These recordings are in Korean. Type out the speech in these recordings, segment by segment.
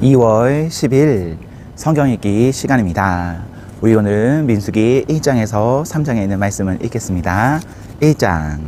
2월 10일 성경 읽기 시간입니다. 우리 오늘은 민수기 1장에서 3장에 있는 말씀을 읽겠습니다. 1장.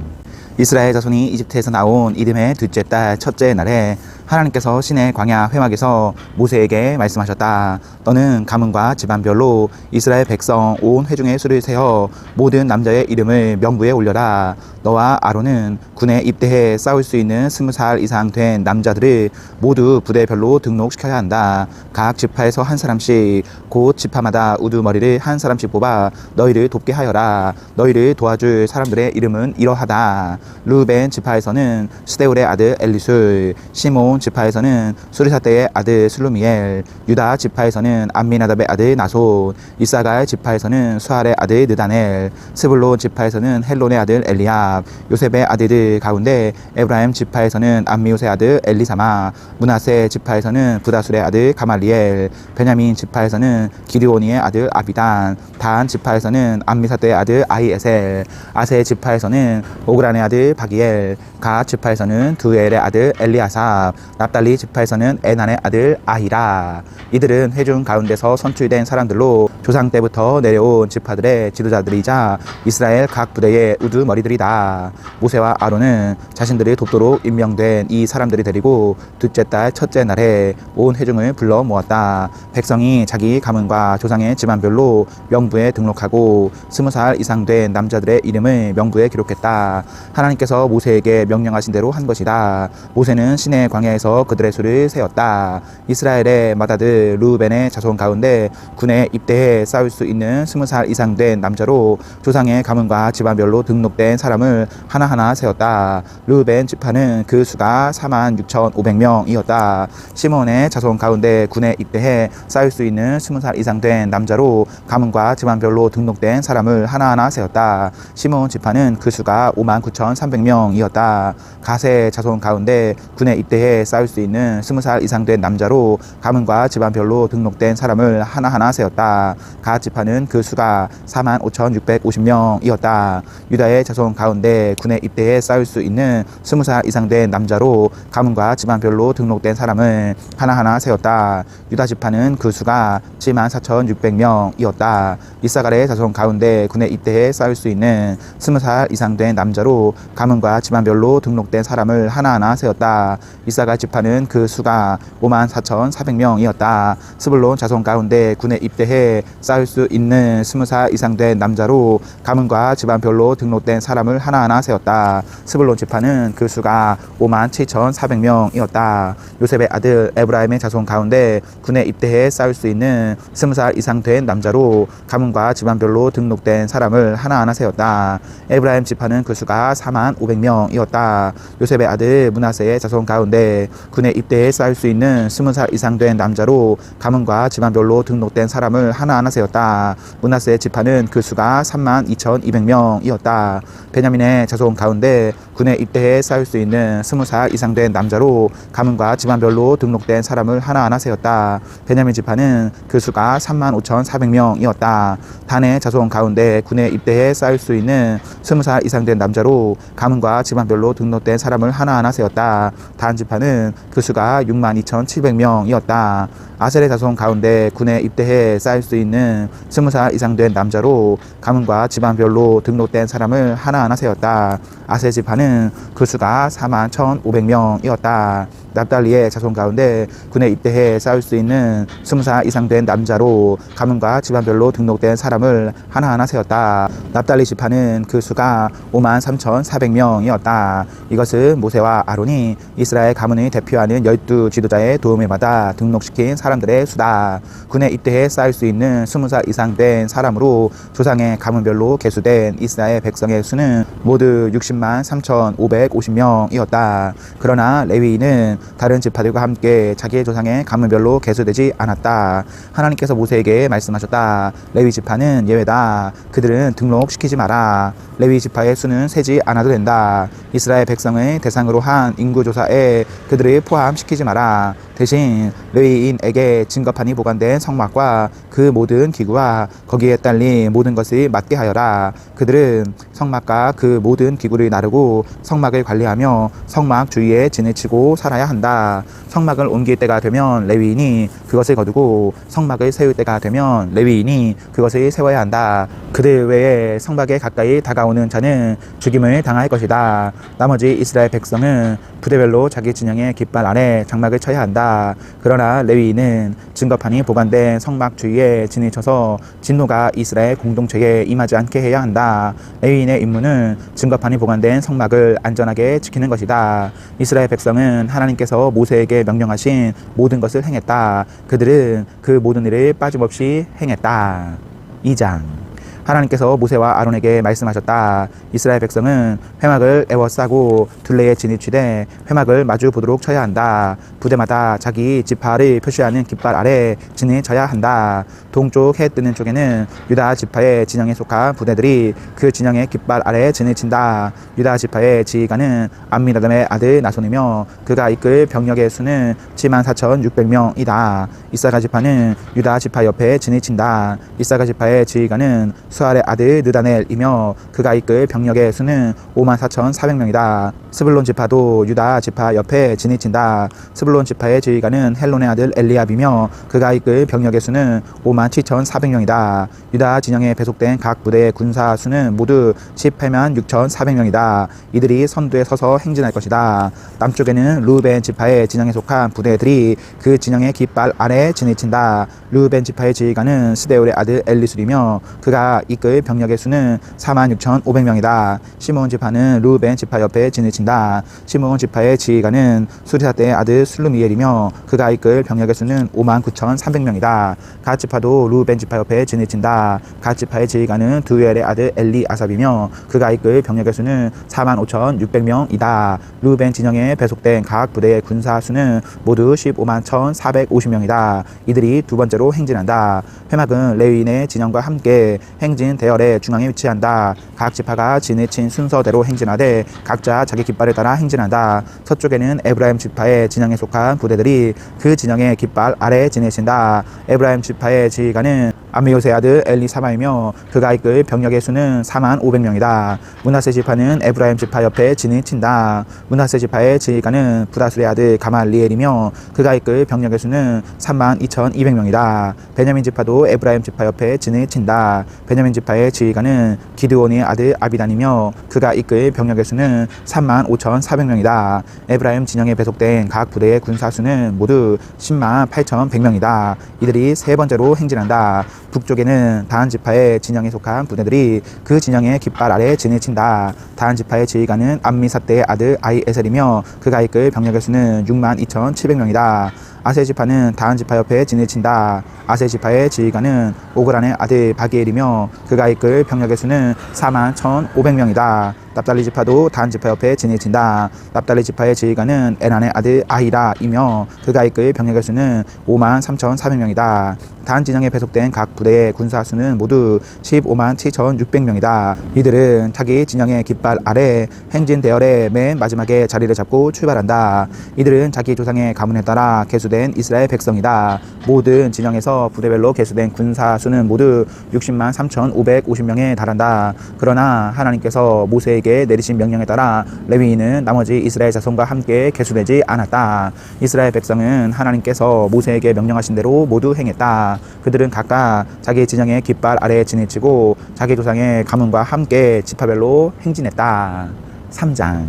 이스라엘 자손이 이집트에서 나온 이듬해 둘째 달 첫째 날에 하나님께서 시내 광야 회막에서 모세에게 말씀하셨다. 너는 가문과 집안별로 이스라엘 백성 온 회중의 수를 세어 모든 남자의 이름을 명부에 올려라. 너와 아론은 군에 입대해 싸울 수 있는 20살 이상 된 남자들을 모두 부대별로 등록시켜야 한다. 각 지파에서 한 사람씩 곧 지파마다 우두머리를 한 사람씩 뽑아 너희를 돕게 하여라. 너희를 도와줄 사람들의 이름은 이러하다. 르벤 지파에서는 스데울의 아들 엘리술, 시몬 지파에서는 수리사대의 아들 슬루미엘, 유다 지파에서는 암미나답의 아들 나손, 이사갈 지파에서는 수알의 아들 느다넬, 스불론 지파에서는 헬론의 아들 엘리압, 요셉의 아들들 가운데 에브라임 지파에서는 암미우스의 아들 엘리사마, 므낫세 지파에서는 부다술의 아들 가말리엘, 베냐민 지파에서는 기드오니의 아들 아비단, 단 지파에서는 암미사대의 아들 아히에셀, 아세 지파에서는 오그란의 아들 바기엘, 갓 지파에서는 두엘의 아들 엘리아삽, 납달리 지파에서는 에난의 아들 아히라. 이들은 회중 가운데서 선출된 사람들로 조상 때부터 내려온 지파들의 지도자들이자 이스라엘 각 부대의 우두머리들이다. 모세와 아론은 자신들이 돕도록 임명된 이 사람들이 데리고 둘째 달 첫째 날에 온 회중을 불러 모았다. 백성이 자기 가문과 조상의 집안별로 명부에 등록하고 20살 이상 된 남자들의 이름을 명부에 기록했다. 하나님께서 모세에게 명령하신 대로 한 것이다. 모세는 시내 광야에서 그들의 수를 세었다. 이스라엘의 맏아들 르우벤의 자손 가운데 군에 입대해 싸울 수 있는 20살 이상 된 남자로 조상의 가문과 집안별로 등록된 사람을 하나하나 세웠다. 르우벤 지파는 그 수가 46,500명이었다. 시몬의 자손 가운데 군에 입대해 싸울 수 있는 20살 이상 된 남자로 가문과 집안별로 등록된 사람을 하나하나 세웠다. 시몬 지파는 그 수가 59,300명이었다. 갓의 자손 가운데 군에 입대해 싸울 수 있는 20살 이상 된 남자로 가문과 집안별로 등록된 사람을 하나하나 세웠다. 갓 지파는 그 수가 45,650명이었다. 유다의 자손 가운데 군에 입대해 싸울 수 있는 20살 이상 된 남자로 가문과 집안별로 등록된 사람을 하나하나 세웠다. 유다 지파는 그 수가 74,600명이었다. 이사갈의 자손 가운데 군에 입대해 싸울 수 있는 20살 이상 된 남자로 가문과 집안별로 등록된 사람을 하나하나 세웠다. 이사갈 지파는 그 수가 54,400명이었다. 스불론 자손 가운데 군에 입대해 싸울 수 있는 20살 이상 된 남자로 가문과 집안별로 등록된 사람을 하나하나 세웠다. 스불론 지파는 그 수가 57,400명이었다. 요셉의 아들 에브라임의 자손 가운데 군에 입대해 싸울 수 있는 20살 이상 된 남자로 가문과 집안별로 등록된 사람을 하나하나 세웠다. 에브라임 지파는 그 수가 45,000명이었다. 요셉의 아들 므낫세의 자손 가운데 군에 입대해 싸울 수 있는 20살 이상 된 남자로 가문과 집안별로 등록된 사람을 하나하나 세웠다. 므낫세 지파는 그 수가 32,200명이었다. 베냐민의 자손 가운데 군에 입대해 싸울 수 있는 20살 이상 된 남자로 가문과 집안별로 등록된 사람을 하나하나 세웠다. 베냐민 지파는 그 수가 35,400명이었다. 단의 자손 가운데 군에 입대해 싸울 수 있는 20살 이상 된 남자로 가문과 집안별로 등록된 사람을 하나하나 세웠다. 단 지파는 그 수가 62,700명이었다. 아셀의 자손 가운데 군에 입대해 싸울 수 있는 20살 이상 된 남자로 가문과 집안별로 등록된 사람을 하나하나 세웠다. 아셀 지파는 그 수가 41,500명이었다. 납달리의 자손 가운데 군에 입대해 싸울 수 있는 20살 이상 된 남자로 가문과 집안별로 등록된 사람을 하나하나 세웠다. 납달리 지파는 그 수가 53,400명이었다. 이것은 모세와 아론이 이스라엘 가문을 대표하는 12 지도자의 도움을 받아 등록시킨 사람들의 수다. 군에 입대해 싸울 수 있는 20살 이상 된 사람으로 조상의 가문별로 계수된 이스라엘 백성의 수는 모두 603,550명이었다. 그러나 레위인은 다른 지파들과 함께 자기의 조상의 가문별로 계수되지 않았다. 하나님께서 모세에게 말씀하셨다. 레위 지파는 예외다. 그들은 등록시키지 마라. 레위 지파의 수는 세지 않아도 된다. 이스라엘 백성을 대상으로 한 인구조사에 그들을 포함시키지 마라. 대신 레위인에게 증거판이 보관된 성막과 그 모든 기구와 거기에 딸린 모든 것을 맡게 하여라. 그들은 성막과 그 모든 기구를 나르고 성막을 관리하며 성막 주위에 진을 치고 살아야 한다. 성막을 옮길 때가 되면 레위인이 그것을 거두고 성막을 세울 때가 되면 레위인이 그것을 세워야 한다. 그들 외에 성막에 가까이 다가오는 자는 죽임을 당할 것이다. 나머지 이스라엘 백성은 부대별로 자기 진영의 깃발 아래 장막을 쳐야 한다. 그러나 레위인은 증거판이 보관된 성막 주위에 진을 쳐서 진노가 이스라엘 공동체에 임하지 않게 해야 한다. 레위인의 임무는 증거판이 보관된 성막을 안전하게 지키는 것이다. 이스라엘 백성은 하나님께서 모세에게 명령하신 모든 것을 행했다. 그들은 그 모든 일을 빠짐없이 행했다. 2장. 하나님께서 모세와 아론에게 말씀하셨다. 이스라엘 백성은 회막을 에워싸고 둘레에 진을 치되 회막을 마주 보도록 쳐야 한다. 부대마다 자기 지파를 표시하는 깃발 아래 진을 쳐야 한다. 동쪽 해 뜨는 쪽에는 유다 지파의 진영에 속한 부대들이 그 진영의 깃발 아래 진을 친다. 유다 지파의 지휘관은 암미나답의 아들 나손이며 그가 이끌 병력의 수는 74,600명이다. 이사가 지파는 유다 지파 옆에 진을 친다. 이사가 지파의 지휘관은 수알의 아들 느다넬이며 그가 이끌 병력의 수는 54,400명이다. 스불론 지파도 유다 지파 옆에 진을 친다. 스불론 지파의 지휘관은 헬론의 아들 엘리압이며 그가 이끌 병력의 수는 57,400명이다. 유다 진영에 배속된 각 부대의 군사 수는 모두 186,400명이다. 이들이 선두에 서서 행진할 것이다. 남쪽에는 루벤 지파의 진영에 속한 부대들이 그 진영의 깃발 아래 진을 친다. 루벤 지파의 지휘관은 스데울의 아들 엘리술이며 그가 이끌 병력의 수는 46,500명이다. 시므온 지파는 루벤 지파 옆에 진을 친다. 시므온 지파의 지휘관은 수리사대의 아들 술루미엘이며 그가 이끌 병력의 수는 59,300명이다. 갓 지파도 루벤 지파 옆에 진을 친다. 갓 지파의 지휘관은 두엘의 아들 엘리아삽이며 그가 이끌 병력의 수는 45,600명이다. 루벤 진영에 배속된 각 부대의 군사 수는 모두 151,450명이다. 이들이 두 번째로 행진한다. 회막은 레위인의 진영과 함께 행진 대열의 중앙에 위치한다. 각 지파가 진을 친 순서대로 행진하되 각자 자기 깃발을 따라 행진한다. 서쪽에는 에브라임 지파의 진영에 속한 부대들이 그 진영의 깃발 아래 진을 친다. 에브라임 지파의 지휘관은 암미요스의 아들 엘리사마이며 그가 이끌 병력의 수는 45,000명이다. 므낫세 지파는 에브라임 지파 옆에 진을 친다. 므낫세 지파의 지휘관은 부다술의 아들 가말리엘이며 그가 이끌 병력의 수는 32,200명이다. 베냐민 지파도 에브라임 지파 옆에 진을 친다. 베냐민 지파의 지휘관은 기드온의 아들 아비단이며 그가 이끌 병력의 수는 35,400명이다. 에브라임 진영에 배속된 각 부대의 군사 수는 모두 108,100명이다. 이들이 세 번째로 행진한다. 북쪽에는 다한 지파의 진영에 속한 부대들이 그 진영의 깃발 아래 진을 친다. 다한 지파의 지휘관은 암미사대의 아들 아이에셀이며 그가 이끌 병력의 수는 62,700명이다. 아세 지파는 다한 지파 옆에 진을 친다. 아세 지파의 지휘관은 오그란의 아들 바기엘이며 그가 이끌 병력의 수는 41,500명이다. 납달리 지파도 다한 지파 옆에 진을 친다. 납달리 지파의 지휘관은 에란의 아들 아히라이며 그가 이끌 병력의 수는 53,400명이다. 다한 진영에 배속된 각 부대의 군사 수는 모두 157,600명이다. 이들은 자기 진영의 깃발 아래 행진 대열의 맨 마지막에 자리를 잡고 출발한다. 이들은 자기 조상의 가문에 따라 계수된 이스라엘 백성이다. 모든 진영에서 부대별로 계수된 군사 수는 모두 603,550명에 달한다. 그러나 하나님께서 모세에게 내리신 명령에 따라 레위인은 나머지 이스라엘 자손과 함께 계수되지 않았다. 이스라엘 백성은 하나님께서 모세에게 명령하신 대로 모두 행했다. 그들은 각각 자기 진영의 깃발 아래에 진을 치고 자기 조상의 가문과 함께 지파별로 행진했다. 3장.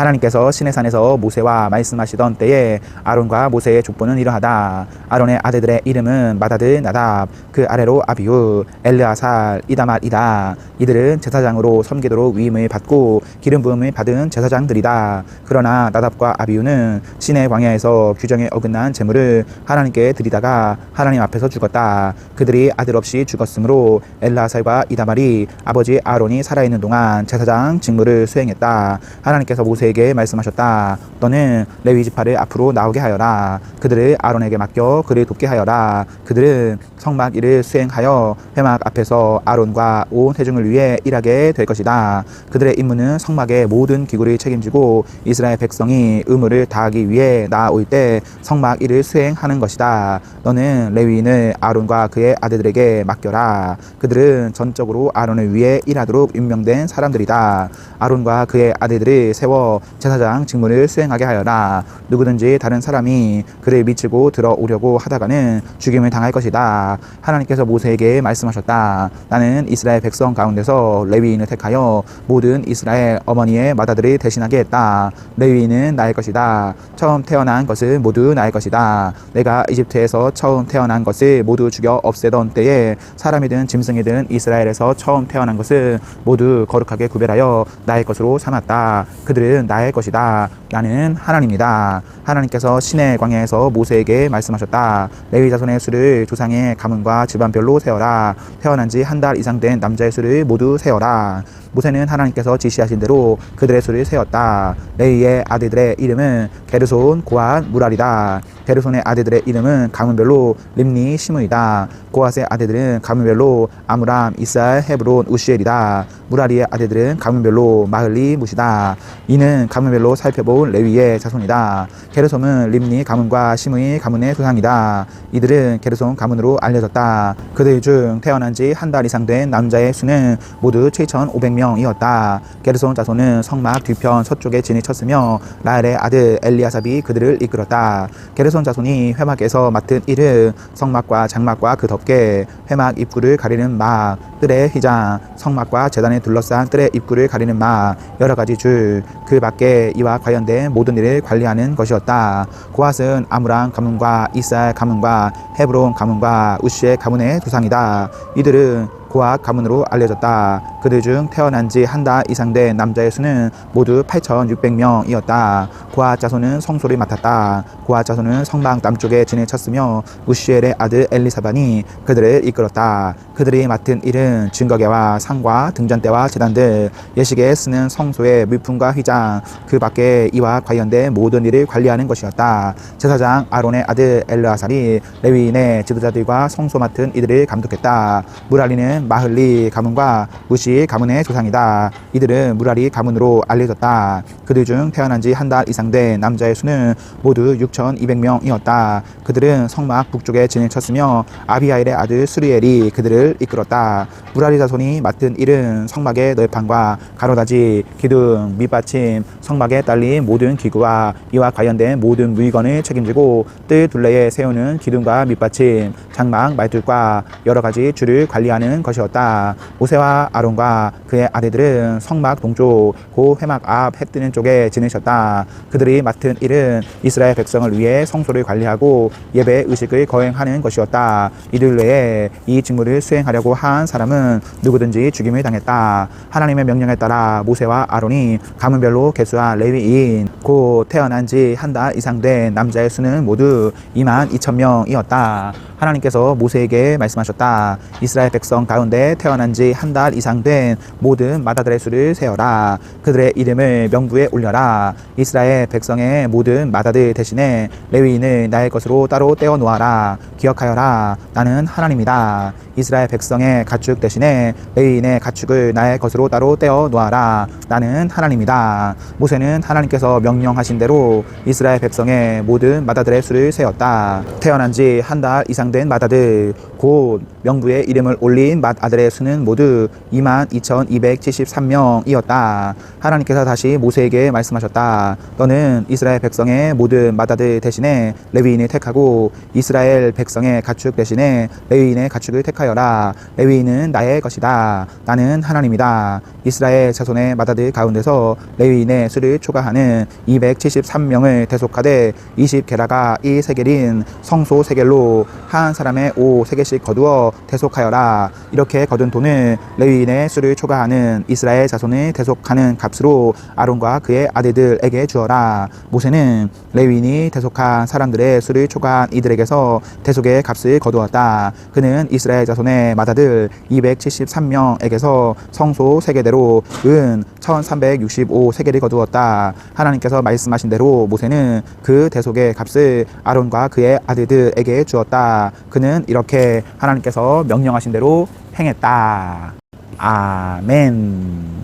하나님께서 시내산에서 모세와 말씀하시던 때에 아론과 모세의 족보는 이러하다. 아론의 아들들의 이름은 마다드 나답, 그 아래로 아비우, 엘르아살, 이다말이다. 이들은 제사장으로 섬기도록 위임을 받고 기름 부음을 받은 제사장들이다. 그러나 나답과 아비우는 시내 광야에서 규정에 어긋난 제물을 하나님께 드리다가 하나님 앞에서 죽었다. 그들이 아들 없이 죽었으므로 엘르아살과 이다말이 아버지 아론이 살아있는 동안 제사장 직무를 수행했다. 하나님께서 모세 모세에게 말씀하셨다. 너는 레위 지파를 앞으로 나오게 하여라. 그들을 아론에게 맡겨 그를 돕게 하여라. 그들은 성막 일을 수행하여 회막 앞에서 아론과 온 회중을 위해 일하게 될 것이다. 그들의 임무는 성막의 모든 기구를 책임지고 이스라엘 백성이 의무를 다하기 위해 나아올 때 성막 일을 수행하는 것이다. 너는 레위인을 아론과 그의 아들들에게 맡겨라. 그들은 전적으로 아론을 위해 일하도록 임명된 사람들이다. 아론과 그의 아들들을 세워 제사장 직무를 수행하게 하여라. 누구든지 다른 사람이 그를 미치고 들어오려고 하다가는 죽임을 당할 것이다. 하나님께서 모세에게 말씀하셨다. 나는 이스라엘 백성 가운데서 레위인을 택하여 모든 이스라엘 어머니의 맏아들을 대신하게 했다. 레위인은 나의 것이다. 처음 태어난 것을 모두 나의 것이다. 내가 이집트에서 처음 태어난 것을 모두 죽여 없애던 때에 사람이든 짐승이든 이스라엘에서 처음 태어난 것을 모두 거룩하게 구별하여 나의 것으로 삼았다. 그들은 나의 것이다. 나는 하나님이다. 하나님께서 시내 광야에서 모세에게 말씀하셨다. 레위 자손의 수를 조상의 가문과 집안별로 세어라. 태어난 지 한 달 이상 된 남자의 수를 모두 세어라. 모세는 하나님께서 지시하신 대로 그들의 수를 세었다. 레위의 아들들의 이름은 게르손, 고앗, 무랄이다. 게르손의 아들들의 이름은 가문별로 림니, 시므이다. 고앗의 아들들은 가문별로 아므람, 이살, 헤브론, 우시엘이다. 무랄이의 아들들은 가문별로 마흘리, 무시다. 이는 가문별로 살펴본 레위의 자손이다. 게르손은 림니 가문과 시므이 가문의 조상이다. 이들은 게르손 가문으로 알려졌다. 그들 중 태어난 지 한 달 이상 된 남자의 수는 모두 7,500명이었다. 게르손 자손은 성막 뒤편 서쪽에 진을 쳤으며 라엘의 아들 엘리아삽이 그들을 이끌었다. 게르손 자손이 회막에서 맡은 일은 성막과 장막과 그 덮개, 회막 입구를 가리는 막, 뜰의 휘장, 성막과 제단에 둘러싼 뜰의 입구를 가리는 막, 여러 가지 줄, 그 밖에 이와 관련된 모든 일을 관리하는 것이었다. 고앗은 아므람 가문과 이살 가문과 헤브론 가문과 우시의 가문의 조상이다. 이들은 고앗 가문으로 알려졌다. 그들 중 태어난 지 한 달 이상 된 남자의 수는 모두 8,600명이었다. 고앗 자손은 성소를 맡았다. 고앗 자손은 성막 남쪽에 진을 쳤으며 우시엘의 아들 엘리사반이 그들을 이끌었다. 그들이 맡은 일은 증거계와 상과 등잔대와 제단들, 예식에 쓰는 성소의 물품과 휘장, 그 밖에 이와 관련된 모든 일을 관리하는 것이었다. 제사장 아론의 아들 엘르아살이 레위인의 지도자들과 성소 맡은 이들을 감독했다. 무랄리는 마흘리 가문과 무시 가문의 조상이다. 이들은 무랄리 가문으로 알려졌다. 그들 중 태어난 지 한 달 이상 된 남자의 수는 모두 6,200명이었다. 그들은 성막 북쪽에 진을 쳤으며 아비아일의 아들 수리엘이 그들을 이끌었다. 무랄리 자손이 맡은 일은 성막의 널판과 가로다지, 기둥, 밑받침, 성막에 딸린 모든 기구와 이와 관련된 모든 물건을 책임지고 뜰 둘레에 세우는 기둥과 밑받침, 장막, 말뚝과 여러 가지 줄을 관리하는 것이었다. 모세와 아론과 그의 아들들은 성막 동쪽 고 회막 앞 해 뜨는 쪽에 지내셨다. 그들이 맡은 일은 이스라엘 백성을 위해 성소를 관리하고 예배 의식을 거행하는 것이었다. 이들 외에 이 직무를 수행하려고 한 사람은 누구든지 죽임을 당했다. 하나님의 명령에 따라 모세와 아론이 가문별로 계수한 레위인 곧 태어난 지 한 달 이상 된 남자의 수는 모두 22,000명이었다. 하나님께서 모세에게 말씀하셨다. 이스라엘 백성 가운데 태어난 지 한 달 이상 된 모든 맏아들의 수를 세어라. 그들의 이름을 명부에 올려라. 이스라엘 백성의 모든 맏아들 대신에 레위인을 나의 것으로 따로 떼어 놓아라. 기억하여라. 나는 하나님이다. 이스라엘 백성의 가축 대신에 레위인의 가축을 나의 것으로 따로 떼어 놓아라. 나는 하나님이다. 모세는 하나님께서 명령하신 대로 이스라엘 백성의 모든 맏아들의 수를 세었다. 태어난 지 한 달 이상 된 맏아들 곧 명부에 이름을 올린 맏아들의 수는 모두 22,273명이었다. 하나님께서 다시 모세에게 말씀하셨다. 너는 이스라엘 백성의 모든 맏아들 대신에 레위인을 택하고 이스라엘 백성의 가축 대신에 레위인의 가축을 택하여라. 레위인은 나의 것이다. 나는 하나님이다. 이스라엘 자손의 맏아들 가운데서 레위인의 수를 초과하는 273명을 대속하되 20게라가 1세겔인 성소 세겔로 한 사람의 5세겔씩 세겔씩 거두어 대속하여라. 이렇게 거둔 돈을 레위인의 수를 초과하는 이스라엘 자손을 대속하는 값으로 아론과 그의 아들들에게 주어라. 모세는 레위인이 대속한 사람들의 수를 초과한 이들에게서 대속의 값을 거두었다. 그는 이스라엘 자손의 맏아들 273명에게서 성소 세계대로 은 1365세겔을 거두었다. 하나님께서 말씀하신 대로 모세는 그 대속의 값을 아론과 그의 아들들에게 주었다. 그는 이렇게 하나님께서 명령하신 대로 행했다. 아멘.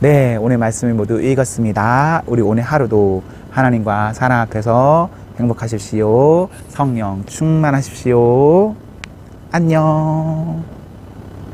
네, 오늘 말씀을 모두 읽었습니다. 우리 오늘 하루도 하나님과 사랑 앞에서 행복하십시오. 성령 충만하십시오. 안녕.